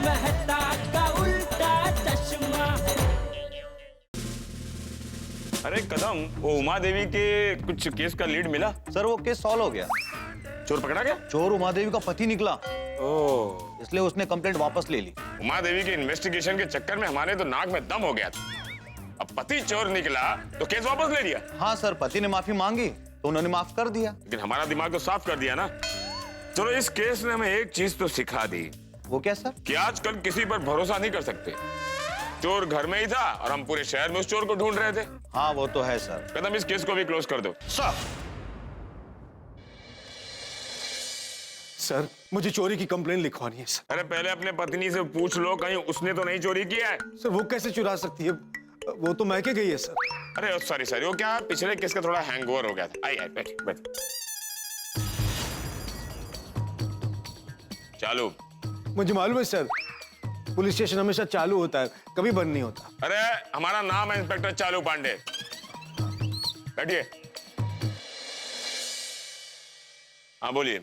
मेहता का उल्टा चश्मा। अरे कदम, वो उमा देवी के कुछ केस का लीड मिला? सर वो केस सॉल्व हो गया। चोर पकड़ा गया? चोर उमा देवी का पति निकला, ओह, इसलिए उसने कंप्लेंट वापस ले ली। उमा देवी के इन्वेस्टिगेशन के चक्कर में हमारे तो नाक में दम हो गया था। अब पति चोर निकला तो केस वापस ले लिया। हाँ सर, पति ने माफी मांगी तो उन्होंने माफ कर दिया। लेकिन हमारा दिमाग तो साफ कर दिया ना। चलो, इस केस ने हमें एक चीज तो सिखा दी। वो क्या सर? कि आजकल किसी पर भरोसा नहीं कर सकते। चोर घर में ही था और हम पूरे शहर में उस चोर को ढूंढ रहे थे। हाँ वो तो है सर। कदम, इस केस को भी क्लोज कर दो। सर मुझे चोरी की कंप्लेन लिखवानी है सर। अरे पहले अपने पत्नी से पूछ लो, कहीं उसने तो नहीं चोरी किया है। सर वो कैसे चुरा सकती है, वो तो मैके गई है सर। अरे सॉरी सॉरी, वो क्या पिछले केस का थोड़ा हैंगओवर हो गया था। आई बैठ बैठ। चालू। मुझे मालूम है सर, पुलिस स्टेशन हमेशा चालू होता है, कभी बंद नहीं होता। अरे हमारा नाम है इंस्पेक्टर चालू पांडे। बैठिए। हाँ बोलिए,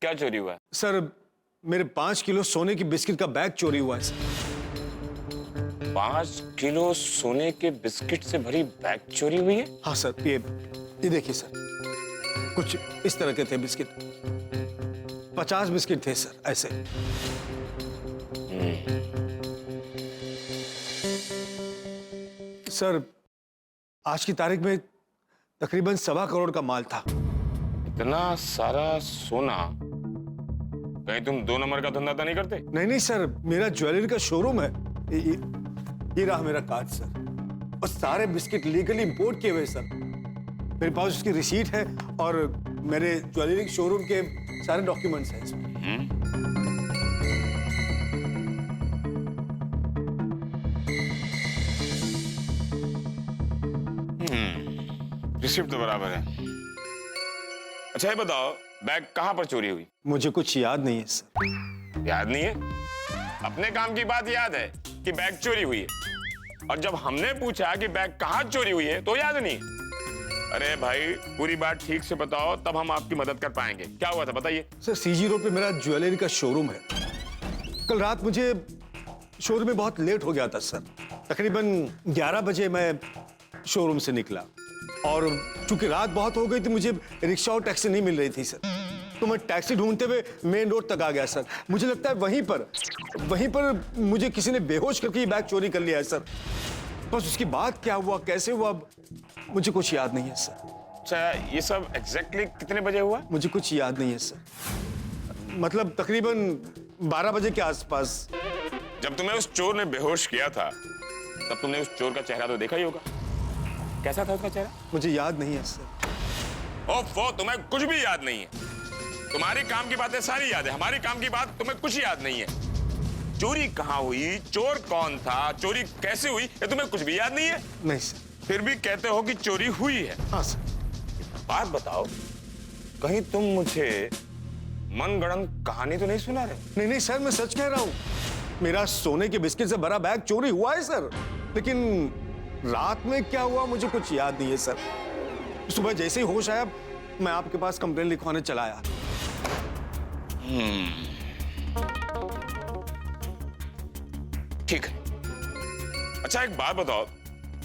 क्या चोरी हुआ है? सर मेरे 5 किलो सोने की बिस्किट का बैग चोरी हुआ है सर। 5 किलो सोने के बिस्किट से भरी बैग चोरी हुई है? हाँ सर, ये देखिए सर, कुछ इस तरह के थे बिस्किट। 50 बिस्किट थे सर, ऐसे। सर आज की तारीख में तकरीबन 1.25 करोड़ का माल था। इतना सारा सोना, कहीं तुम 2 नंबर का धंधा तो नहीं करते? नहीं सर, मेरा ज्वेलरी का शोरूम है। ये रहा मेरा कार्ड सर, और सारे बिस्किट लीगली इंपोर्ट किए हुए सर। मेरे पास उसकी रिसीट है और मेरे ज्वेलरी शोरूम के सारे डॉक्यूमेंट्स हैं इसमें। रिसिप्ट तो बराबर है। अच्छा ये बताओ, बैग कहां पर चोरी हुई? मुझे कुछ याद नहीं है सर। याद नहीं है? अपने काम की बात याद है कि बैग चोरी हुई है, और जब हमने पूछा कि बैग कहां चोरी हुई है तो याद नहीं। अरे भाई, पूरी बात ठीक से बताओ, तब हम आपकी मदद कर पाएंगे। क्या हुआ था बताइए। सर सीजी रोड पे मेरा ज्वेलरी का शोरूम है। कल रात मुझे शोरूम में बहुत लेट हो गया था सर। तकरीबन 11 बजे मैं शोरूम से निकला, और चूंकि रात बहुत हो गई थी, मुझे रिक्शा और टैक्सी नहीं मिल रही थी सर। तो मैं टैक्सी ढूंढते हुए मेन रोड तक आ गया सर। मुझे लगता है वहीं पर मुझे किसी ने बेहोश करके ये बैग चोरी कर लिया है सर। बस उसके बाद क्या हुआ, कैसे हुआ, मुझे कुछ याद नहीं है सर। अच्छा, ये सब एग्जैक्टली कितने बजे हुआ? मुझे कुछ याद नहीं है सर। मतलब तकरीबन 12 बजे के आसपास। जब तुम्हें उस चोर ने बेहोश किया था, तब तुमने उस चोर का चेहरा तो देखा ही होगा। कैसा था उसका चेहरा? मुझे याद नहीं है सर। ओफो, तुम्हें कुछ भी याद नहीं है। तुम्हारी काम की बातें सारी याद है, हमारी काम की बात तुम्हें कुछ याद नहीं है। चोरी कहाँ हुई, चोर कौन था, चोरी कैसे हुई, ये तुम्हें कुछ भी याद नहीं है? नहीं सर। फिर भी कहते हो कि चोरी हुई है। हाँ सर। बात बताओ, कहीं तुम मुझे मनगढ़ंत कहानी तो नहीं सुना रहे? नहीं सर, मैं सच कह रहा हूँ। मेरा सोने के बिस्किट से भरा बैग चोरी हुआ है सर, लेकिन रात में क्या हुआ मुझे कुछ याद नहीं है सर। सुबह जैसे ही होश आया, मैं आपके पास कंप्लेंट लिखवाने चला आया। ठीक है। अच्छा एक बात बताओ,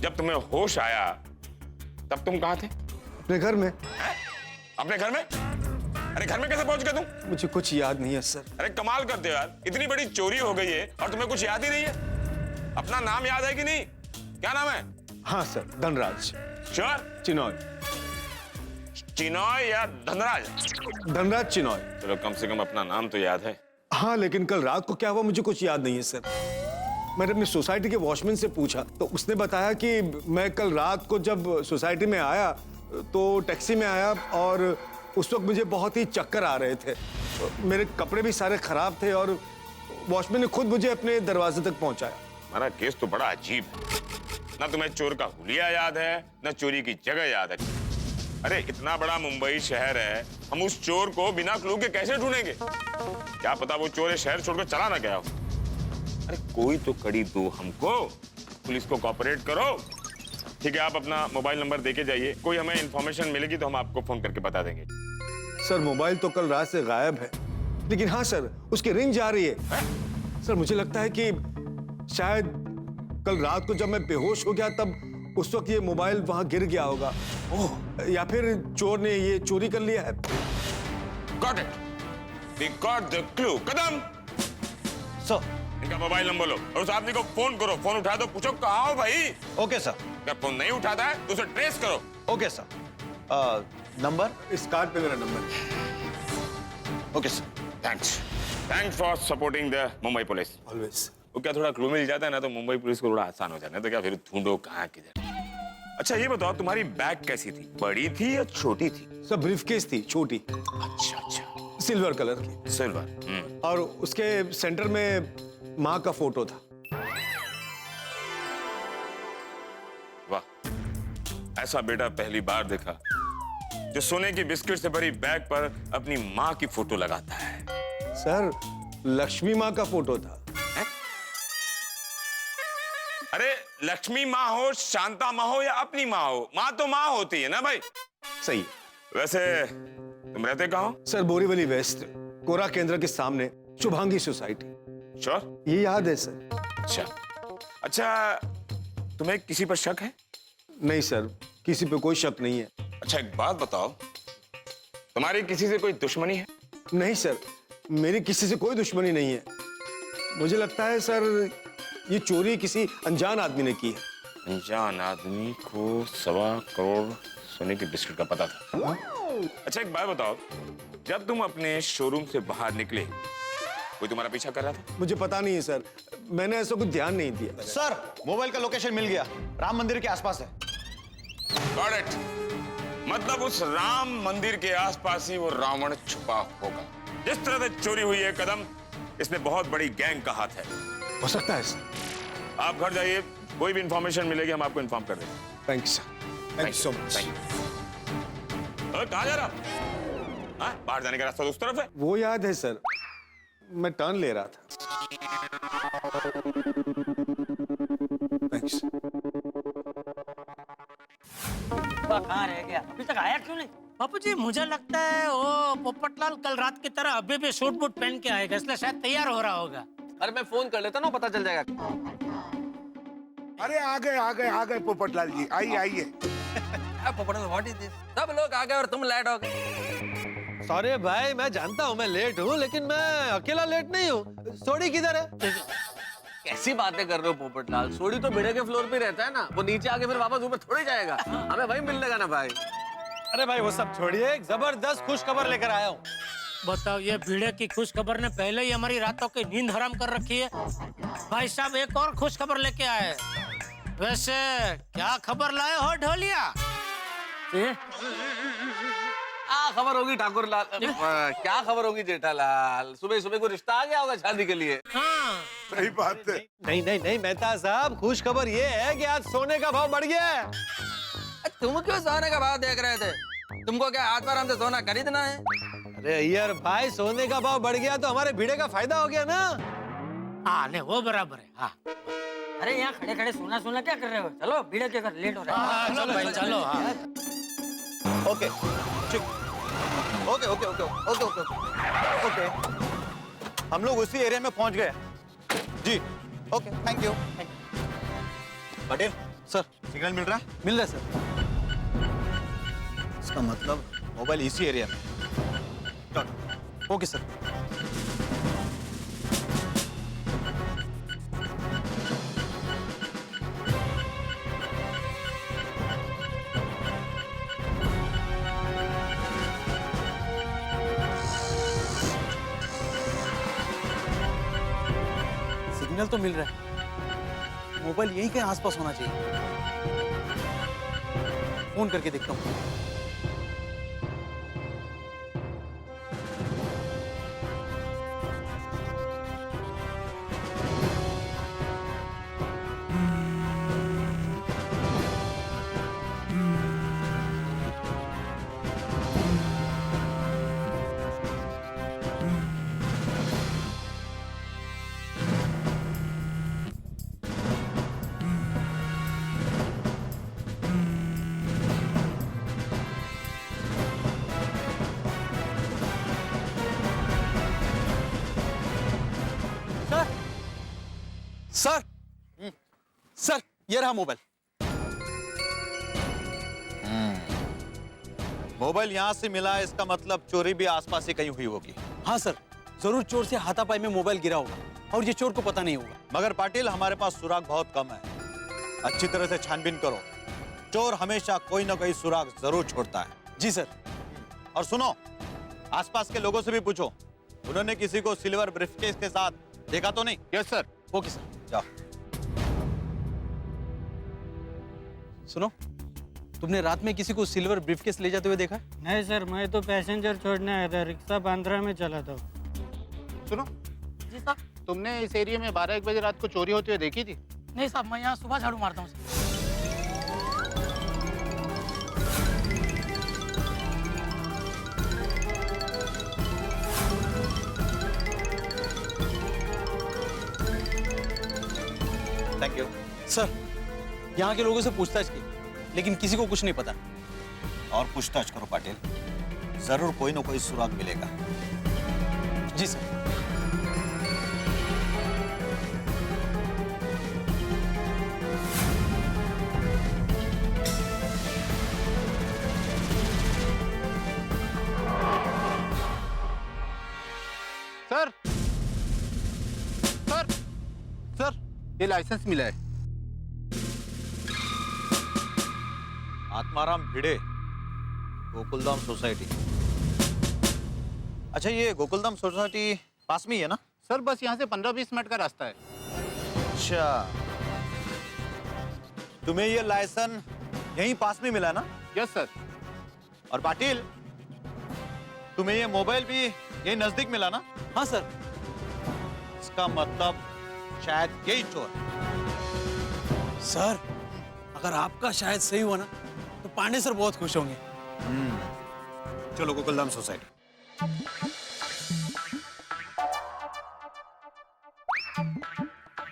जब तुम्हें होश आया तब तुम कहाँ थे? अपने घर में। अपने घर में? अरे घर में कैसे पहुंच गए तुम? मुझे कुछ याद नहीं है सर। अरे कमाल करते हो यार, इतनी बड़ी चोरी हो गई है और तुम्हें कुछ याद ही नहीं है। अपना नाम याद है कि नहीं? क्या नाम है? हाँ सर, धनराज। श्योर? चिनॉय। चिनॉय या धनराज? धनराज चिनॉय। चलो, कम से कम अपना नाम तो याद है। हाँ, लेकिन कल रात को क्या हुआ मुझे कुछ याद नहीं है सर। मैंने अपनी सोसाइटी के वॉचमैन से पूछा तो उसने बताया कि मैं कल रात को जब सोसाइटी में आया तो टैक्सी में आया, और उस वक्त मुझे बहुत ही चक्कर आ रहे थे। मेरे कपड़े भी सारे खराब थे, और वॉचमैन ने खुद मुझे अपने दरवाजे तक पहुंचाया। हमारा केस तो बड़ा अजीब है। ना तुम्हें चोर का हुलिया याद है, ना चोरी की जगह याद है। अरे इतना बड़ा मुंबई शहर है, हम उस चोर को बिना क्लू के कैसे ढूंढेंगे? क्या पता वो चोर शहर छोड़कर चला ना गया हो। अरे कोई तो कड़ी दो हमको, पुलिस को कोऑपरेट करो। ठीक है, आप अपना मोबाइल नंबर देके जाइए, कोई हमें इंफॉर्मेशन मिलेगी तो हम आपको फोन करके बता देंगे। सर मोबाइल तो कल रात से गायब है, लेकिन हाँ सर, उसकी रिंग जा रही है। सर मुझे लगता है कि शायद कल रात को जब मैं बेहोश हो गया तब उस वक्त ये मोबाइल वहां गिर गया होगा। ओह, या फिर चोर ने ये चोरी कर लिया है। Got it, we got the clue. Kadam, sir. इनका मोबाइल नंबर लो और उस आदमी को फोन करो। फोन उठा दो, पूछो कहाँ हो भाई। Okay sir. अगर फोन नहीं उठाता है तो उसे ट्रेस करो। Okay sir. नंबर? इस कार्ड पे मेरा नंबर है। Okay sir. Thanks for supporting the Mumbai police. Always. वो क्या थोड़ा क्लू मिल जाता है ना तो मुंबई पुलिस को थोड़ा आसान हो जाता है, तो क्या फिर ढूंढो कहाँ किधर। अच्छा ये बताओ, तुम्हारी बैग कैसी थी, बड़ी थी या छोटी थी? सर ब्रीफकेस थी, छोटी, अच्छा, सिल्वर कलर की, सिल्वर। और उसके सेंटर में माँ का फोटो था। वाह, ऐसा बेटा पहली बार देखा जो सोने की बिस्किट से भरी बैग पर अपनी माँ की फोटो लगाता है। सर लक्ष्मी माँ का फोटो था। अरे लक्ष्मी माँ हो, शांता माँ हो या अपनी माँ हो, माँ तो माँ होती है ना भाई। सही। वैसे तुम रहते कहाँ हो? सर बोरीवली वेस्ट, कोरा केंद्र के सामने, शुभांगी सोसाइटी। श्योर? ये याद है सर। अच्छा, तुम्हें किसी पर शक है? नहीं सर, किसी पे कोई शक नहीं है। अच्छा एक बात बताओ, तुम्हारी किसी से कोई दुश्मनी है? नहीं सर, मेरी किसी से कोई दुश्मनी नहीं है। मुझे लगता है सर ये चोरी किसी अनजान आदमी ने की है। अनजान आदमी को 1.25 करोड़ सोने की बिस्किट का पता था। अच्छा एक बात बताओ, जब तुम अपने शोरूम से बाहर निकले कोई तुम्हारा पीछा कर रहा था? मुझे पता नहीं है सर, मैंने ऐसा कुछ ध्यान नहीं दिया। सर मोबाइल का लोकेशन मिल गया, राम मंदिर के आसपास है। Got it. मतलब उस राम मंदिर के आसपास ही वो रावण छुपा होगा। जिस तरह से चोरी हुई है कदम, इसमें बहुत बड़ी गैंग का हाथ है। हो सकता है सर। आप घर जाइए, कोई भी इंफॉर्मेशन मिलेगी हम आपको इन्फॉर्म कर देंगे। Thank you sir, thank you so much. कहाँ जा रहा? हाँ, बाहर जाने का रास्ता तो उस तरफ है। वो याद है सर, मैं टर्न ले रहा था। थैंक्स। कहाँ रह गया, अभी तक आया क्यों नहीं? बापू जी मुझे लगता है वो पोपटलाल कल रात की तरह अभी भी सूट बूट पहन के आएगा, इसलिए शायद तैयार हो रहा होगा। अरे मैं फोन कर लेता ना, पता चल जाएगा। अरे आ गए पोपटलाल जी, आइए आइए। What is this? सब लोग आ गए और तुम लेट हो गए। सॉरी भाई, मैं जानता हूँ मैं लेट हूँ, लेकिन मैं अकेला लेट नहीं हूँ। सोडी किधर है? कैसी बातें कर रहे हो पोपटलाल? सोडी तो भिड़े के फ्लोर पे रहता है ना, वो नीचे आके फिर वापस ऊपर थोड़ी जाएगा। हमें वहीं मिल लेगा ना भाई। अरे भाई वो सब छोड़िए, एक जबरदस्त खुश खबर लेकर आया हूँ। बताओ, ये भीड़े की खुश खबर ने पहले ही हमारी रातों की नींद हराम कर रखी है। भाई साहब एक और खुश खबर लेके आए। वैसे क्या खबर लाए हो ढोलिया? खबर होगी ठाकुर लाल। क्या खबर होगी जेठालाल? सुबह सुबह को रिश्ता आ गया होगा शादी के लिए। हाँ। सही बात है। नहीं नहीं नहीं मेहता साहब, खुश खबर ये है कि आज सोने का भाव बढ़ गया है। तुम क्यों सोने का भाव देख रहे थे? तुमको क्या हाथ पर हमसे सोना खरीदना है? अरे अय्यर भाई, सोने का भाव बढ़ गया तो हमारे भिड़े का फायदा हो गया ना। हाँ नहीं वो बराबर है। हाँ। अरे यहाँ खड़े खड़े सोना सोना क्या कर रहे हो? चलो भीड़े के घर लेट हो रहा है। चलो भाई चलो। हाँ। ओके ठीक। Okay okay okay okay okay okay, हम लोग उसी एरिया में पहुंच गए जी। Okay thank you. Patel sir, signal मिल रहा है? मिल रहा है सर। इसका मतलब मोबाइल इसी एरिया में। Okay sir. सिग्नल तो मिल रहा है, मोबाइल यहीं के आसपास होना चाहिए। फोन करके देखता हूँ। सर सर ये रहा मोबाइल। मोबाइल यहां से मिला है, इसका मतलब चोरी भी आसपास ही कहीं हुई होगी। हाँ सर, जरूर चोर से हाथापाई में मोबाइल गिरा होगा और ये चोर को पता नहीं होगा। मगर पाटिल हमारे पास सुराग बहुत कम है, अच्छी तरह से छानबीन करो। चोर हमेशा कोई ना कोई सुराग जरूर छोड़ता है। जी सर। और सुनो, आसपास के लोगों से भी पूछो, उन्होंने किसी को सिल्वर ब्रीफकेस के साथ देखा तो नहीं? Yes sir. Okay sir. जाओ। सुनो, तुमने रात में किसी को सिल्वर ब्रीफकेस ले जाते हुए देखा? नहीं सर, मैं तो पैसेंजर छोड़ने आया था, रिक्शा बांद्रा में चला था। सुनो जी साहब। तुमने इस एरिया में 12-1 बजे रात को चोरी होती हुई देखी थी? नहीं साहब, मैं यहाँ सुबह झाड़ू मारता हूँ। Thank you. सर, यहाँ के लोगों से पूछताछ की, लेकिन किसी को कुछ नहीं पता। और पूछताछ करो पाटिल, जरूर कोई ना कोई सुराग मिलेगा। जी सर। सर सर सर, ये लाइसेंस मिला है। आत्माराम भिड़े, गोकुलधाम सोसाइटी। अच्छा, ये गोकुलधाम सोसाइटी पास में ही है ना? सर बस यहाँ से 15-20 मिनट का रास्ता है। अच्छा, तुम्हें ये लाइसेंस यहीं पास में मिला ना? Yes sir. और पाटिल, तुम्हें ये मोबाइल भी यही नजदीक मिला ना? हाँ सर। इसका मतलब शायद यही चोर। सर, अगर आपका शायद सही हुआ ना, तो पांडे सर बहुत खुश होंगे। चलो गोकुलधाम सोसाइटी।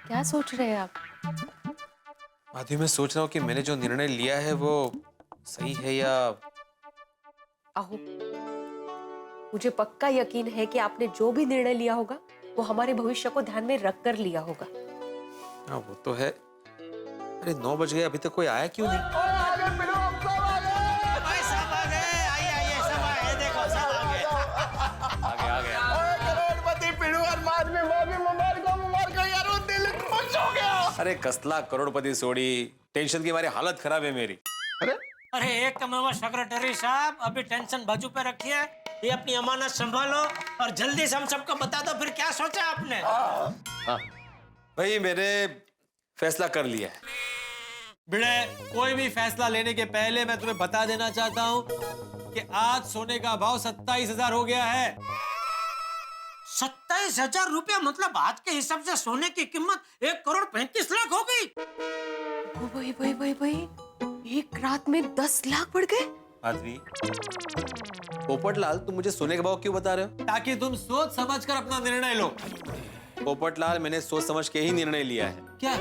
क्या सोच रहे हैं आप? माधवी, मैं सोच रहा हूँ कि मैंने जो निर्णय लिया है वो सही है या... आहो, मुझे पक्का यकीन है कि आपने जो भी निर्णय लिया होगा वो हमारे भविष्य को ध्यान में रख कर लिया होगा। हाँ, वो तो है। अरे 9 बज गए, अभी तक कोई आया क्यों नहीं? भाई सब आ गए, आइए आइए, सब आए, देखो सब आ गए। आ गया। अरे कसला करोड़पति सोड़ी, टेंशन की मारी हालत खराब है मेरी। अरे एक कमावा सेक्रेटरी साहब, अभी टेंशन बाजू पे रखिए, ये अपनी अमानत संभालो और जल्दी से हम सबको बता दो फिर क्या सोचा आपने। भाई, मैंने फैसला कर लिया है। बिड़े, कोई भी फैसला लेने के पहले मैं तुम्हें बता देना चाहता हूँ कि आज सोने का भाव 27,000 हो गया है। 27,000 रुपया? मतलब आज के हिसाब से सोने की कीमत 1,35,00,000 हो गई। भाई, एक रात में 10 लाख बढ़ गए। माधवी, पोपटलाल, तुम मुझे सोने का भाव क्यों बता रहे हो? ताकि तुम सोच समझ कर अपना निर्णय लो। पोपटलाल, मैंने सोच समझ के ही निर्णय लिया है। क्या?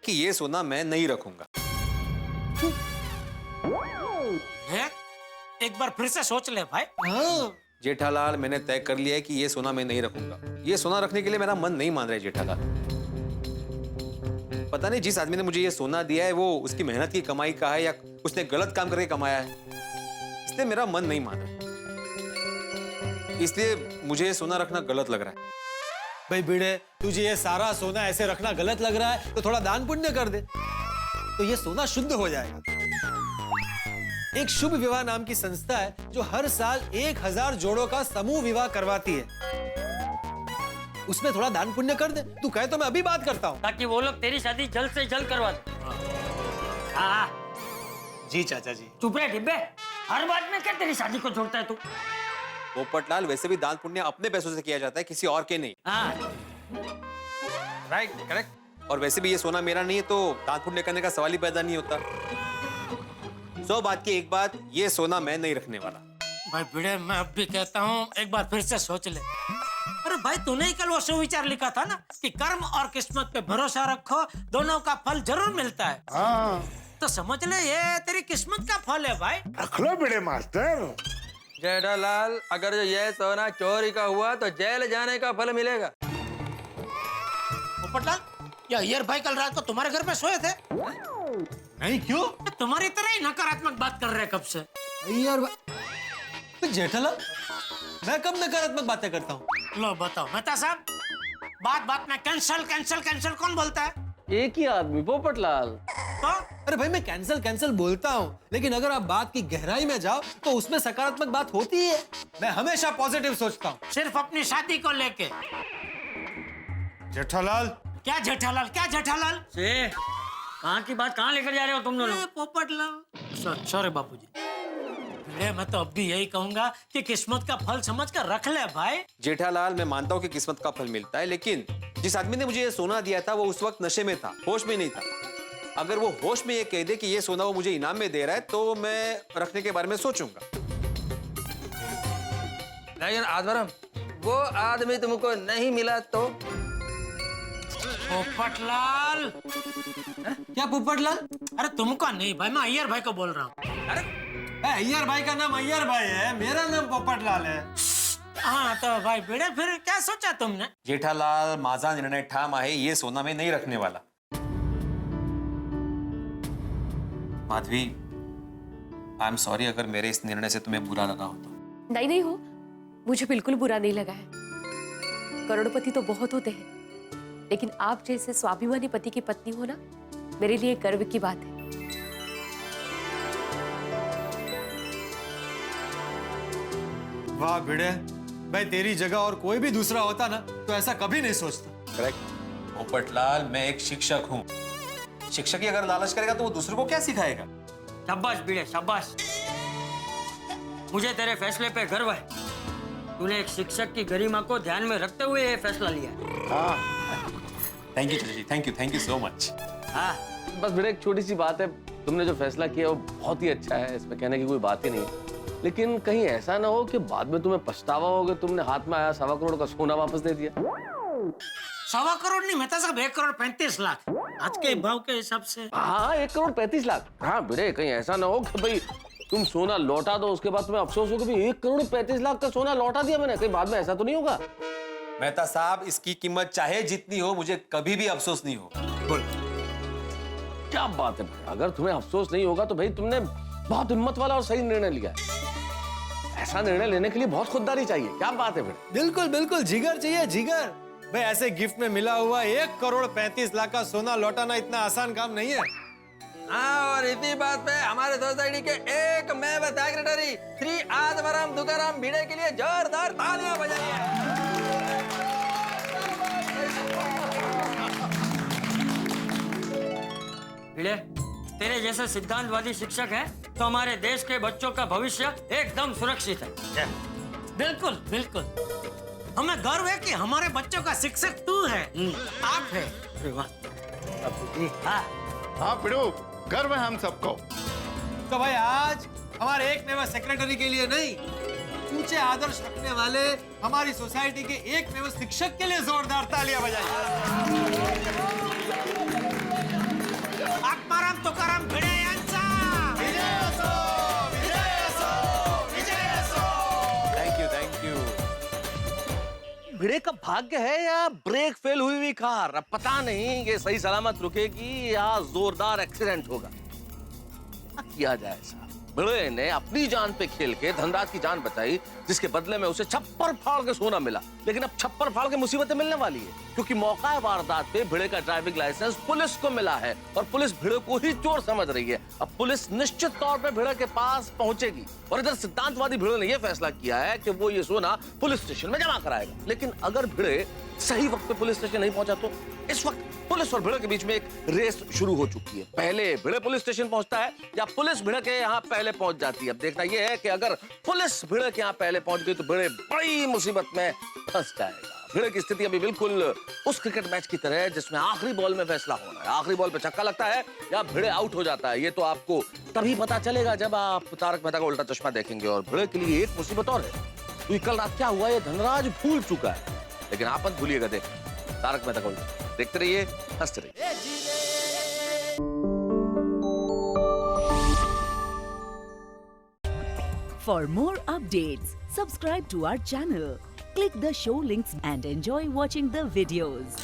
कि ये सोना मैं नहीं रखूंगा। एक बार फिर से सोच ले भाई। जेठालाल, मैंने तय कर लिया है कि ये सोना मैं नहीं रखूंगा। ये सोना रखने के लिए मेरा मन नहीं मान रहा है जेठालाल। पता नहीं जिस आदमी ने मुझे ये सोना दिया है वो उसकी मेहनत की कमाई का है या उसने गलत काम करके कमाया है, इसलिए मेरा मन नहीं मान रहा। इसलिए मुझे ये सोना रखना गलत लग रहा है। भाई बिड़े, तुझे ये सारा सोना ऐसे रखना गलत लग रहा है तो थोड़ा दान पुण्य कर दे, तो ये सोना शुद्ध हो जाएगा। एक शुभ विवाह नाम की संस्था है जो हर साल 1000 जोड़ों का समूह विवाह करवाती है। उसमें थोड़ा दान पुण्य कर दे। तू कहे तो मैं अभी बात करता हूँ, ताकि वो लोग तेरी शादी जल्द से जल्द करवा दे। हाँ, जी चाचा जी। चुप रहे डिब्बे, हर बात में क्या तेरी शादी को जोड़ता है तू? पोपटलाल, वैसे भी दान पुण्य अपने पैसों से किया जाता है, किसी और के नहीं। हाँ, राइट, करेक्ट। और वैसे भी ये सोना मेरा नहीं है तो दान पुण्य करने का सवाल ही पैदा नहीं होता। 100 बात की एक बात, ये सोना मैं नहीं रखने वाला। भाई भिड़े, मैं अब भी कहता हूँ एक बार फिर से सोच ले। अरे भाई, तूने ही कल वो सुविचार लिखा था ना कि कर्म और किस्मत पे भरोसा रखो, दोनों का फल जरूर मिलता है। हाँ, तो समझ ले ये तेरी किस्मत का फल है भाई। रख लो बड़े मास्टर। जेठालाल, अगर जो ये सोना चोरी का हुआ तो जेल जाने का फल मिलेगा। पोपटलाल, ये अय्यर भाई कल रात को तुम्हारे घर पे सोए थे? नहीं, क्यों? तुम्हारी तरह ही नकारात्मक बात कर रहे हैं कब से। यार जेठालाल, मैं कब नकारात्मक बातें करता हूँ? लो बताओ मेहता साहब, बात बात में कैंसल कैंसल कैंसल कौन बोलता है? एक ही आदमी पोपटलाल। तो अरे भाई, मैं कैंसल बोलता हूँ, लेकिन अगर आप बात की गहराई में जाओ तो उसमें सकारात्मक बात होती है। मैं हमेशा पॉजिटिव सोचता हूँ। सिर्फ अपनी शादी को लेके। जेठालाल, क्या जेठालाल, क्या जेठालाल? से कहाँ की बात कहाँ लेकर जा रहे हो तुम दोनों? पोपटलाल, सॉरी बापूजी। मैं तो अब भी यही कहूंगा कि किस्मत का फल समझ कर रख ले भाई। जेठालाल, मैं मानता हूँ कि किस्मत का फल मिलता है, लेकिन जिस आदमी ने मुझे ये सोना दिया था वो उस वक्त नशे में था, होश में नहीं था। अगर वो होश में ये कह दे कि ये सोना वो मुझे इनाम में दे रहा है तो मैं रखने के बारे में सोचूंगा। नहीं आदवरम, वो आदमी तुमको नहीं मिला तो? पोपटलाल। क्या पोपटलाल? अरे तुमको नहीं भाई, मैं अय्यर भाई को बोल रहा हूँ। अरे अय्यर भाई का नाम अय्यर भाई है, मेरा नाम पोपटलाल है। हाँ तो भाई बेड़े, फिर क्या सोचा तुमने? जेठालाल, माझा निर्णय ठाम आहे, ये सोना मैं नहीं रखने वाला। माधवी, आई एम सॉरी अगर मेरे इस निर्णय से तुम्हें बुरा लगा हो तो। नहीं नहीं हो, मुझे बिल्कुल बुरा नहीं लगा है। करोड़पति तो बहुत होते हैं, लेकिन आप जैसे स्वाभिमानी पति की पत्नी हो ना, मेरे लिए गर्व की बात है। वाह भिड़े, भाई तेरी जगह और कोई भी दूसरा होता ना तो ऐसा कभी नहीं सोचता। करेक्ट। पोपटलाल, मैं एक शिक्षक हूँ। शिक्षक ही अगर लालच करेगा तो वो दूसरों को क्या सिखाएगा? शाबाश भिड़े, शाबाश। मुझे तेरे फैसले पे गर्व है। तूने एक शिक्षक की गरिमा को ध्यान में रखते हुए ये फैसला लिया। थैंक यू जी, थैंक यू सो मच। हाँ, बस भिड़े, एक छोटी सी बात है, तुमने जो फैसला किया वो बहुत ही अच्छा है, इसमें कहने की कोई बात ही नहीं है। लेकिन कहीं ऐसा ना हो कि बाद में तुम्हें पछतावा हो कि तुमने हाथ में आया 1.25 करोड़ का सोना वापस दे दिया। 1.25 करोड़ नहीं मेहता साहब, 1,35,00,000 आज के भाव के हिसाब से। हाँ, 1,35,00,000। हाँ भिड़े, कहीं ऐसा ना हो कि भाई तुम सोना लौटा दो, उसके बाद तुम्हें अफसोस हो कि 1,35,00,000 का सोना लौटा दिया मैंने। कहीं बाद में ऐसा तो नहीं होगा? मेहता साहब, इसकी कीमत चाहे जितनी हो, मुझे कभी भी अफसोस नहीं होगा। क्या बात है भाई, अगर तुम्हें अफसोस नहीं होगा तो भाई तुमने बहुत हिम्मत वाला और सही निर्णय लिया है। ऐसा निर्णय लेने के लिए बहुत खुददारी चाहिए। क्या बात है भाई? बिल्कुल बिल्कुल, जिगर चाहिए, जिगर। भाई ऐसे गिफ्ट में मिला हुआ 1,35,00,000 का सोना लौटाना इतना आसान काम नहीं है। हाँ, और इसी बात पे हमारे सोसाइटी के एक मैं सेक्रेटरी श्री आदवरम तुकाराम भिड़े के लिए जोरदार तालियां बजाइए। भिड़े, तेरे जैसे सिद्धांतवादी शिक्षक है तो हमारे देश के बच्चों का भविष्य एकदम सुरक्षित है। बिल्कुल बिल्कुल, हमें गर्व है कि हमारे बच्चों का शिक्षक तू है, आप है। अरे वाह। हाँ पिड़ू, गर्व है हम सबको। तो भाई आज हमारे एक मेवा सेक्रेटरी के लिए नहीं, ऊंचे आदर्श रखने वाले हमारी सोसाइटी के एक मेवा शिक्षक के लिए जोरदार तालियां बजाइए। आत्माराम तुकाराम भिड़े यांचा विजय असो, विजय असो, विजय असो। Thank you. भिड़े का भाग्य है या ब्रेक फेल हुई हुई कार, अब पता नहीं ये सही सलामत रुकेगी या जोरदार एक्सीडेंट होगा। क्या किया जाए ऐसा? भिड़े ने अपनी जान पे खेल के धनराज की जान बचाई, जिसके बदले में उसे छप्पर फाड़ के सोना मिला। लेकिन अब छप्पर फाड़ के मुसीबतें मिलने वाली है, क्योंकि मौका वारदात पे भिड़े का ड्राइविंग लाइसेंस पुलिस को मिला है और पुलिस भिड़े को ही चोर समझ रही है। अब पुलिस निश्चित तौर पे भिड़े के पास पहुंचेगी और इधर सिद्धांतवादी भिड़े ने यह फैसला किया है कि वो ये सोना पुलिस स्टेशन में जमा कराएगा। लेकिन अगर भिड़े सही वक्त पे पुलिस स्टेशन नहीं पहुंचा तो इस वक्त पुलिस और भिड़े के बीच में एक रेस शुरू हो चुकी है। पहले भिड़े पुलिस स्टेशन पहुंचता है या पुलिस भिड़े के यहाँ पहले पहुंच जाती है। अब देखना यह है कि अगर पुलिस भिड़े के यहाँ पहले पहुंच गई तो भिड़े बड़ी मुसीबत में फंस जाएगा। भिड़े की स्थिति अभी बिल्कुल उस क्रिकेट मैच की तरह है जिसमें आखिरी बॉल में फैसला होना है। आखिरी बॉल पे छक्का लगता है या भिड़े आउट हो जाता है, ये तो आपको तभी पता चलेगा जब आप तारक मेहता का उल्टा चश्मा देखेंगे। और भिड़े के लिए एक मुसीबत और है, तो कल रात क्या हुआ ये धनराज भूल चुका है, लेकिन आप मत भूलिएगा। देख तारक मेहता का उल्टा देखते रहिए, हंसते रहिए। For more updates, subscribe to our channel, click the show links and enjoy watching the videos.